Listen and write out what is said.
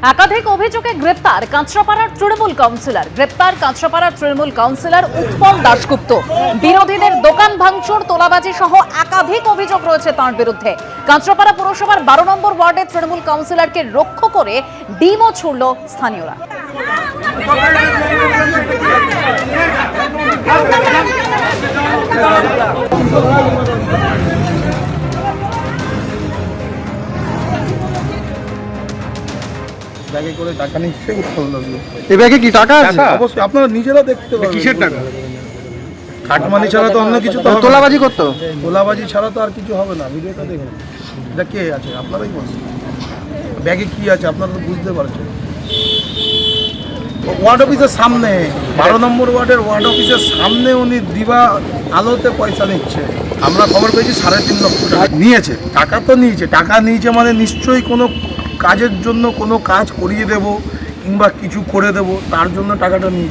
একাধিক অভিযোগে গ্রেপ্তার কাঁচরাপাড়ার তৃণমূল কাউন্সিলর। উৎপল দাশগুপ্ত। বিরোধীদের দোকান ভাঙচুর, তোলাবাজি সহ একাধিক অভিযোগ রয়েছে তাঁর বিরুদ্ধে। কাঁচরাপাড়া পুরসভার 12 নম্বর ওয়ার্ডের তৃণমূল কাউন্সিলরকে রক্ষা করে ডিমও ছুড়ল স্থানীয়রা। ব্যাগে করে টাকা নিচ্ছে উৎপল দাশগুপ্ত। এই ব্যাগে কি টাকা আছে? অবশ্যই আপনারা নিজেরা দেখতে পাবেন। কিসের টাকা? কাটমানি ছাড়া তো অন্য কিছু তো তোলাবাজি করতো? তোলাবাজি ছাড়া তো আর কিছু হবে না। ভিডিওটা দেখুন, এটা কে আছে আপনারাই বলুন। ব্যাগে কি আছে আপনারা তো বুঝতে পারছেন। ওয়ার্ড অফিসের সামনে, 12 নম্বর ওয়ার্ডের ওয়ার্ড অফিসের সামনে উনি দিবা আলোতে পয়সা নিচ্ছে। আমরা খবর পেয়েছি 3.5 লক্ষ টাকা নিয়েছে। টাকা তো নিয়েছে, টাকা নিয়েছে মানে নিশ্চয়ই কোনো কাজের জন্য কোনো কাজ করিয়ে দেব কিংবা কিছু করে দেব, তার জন্য টাকাটা নিয়েছে।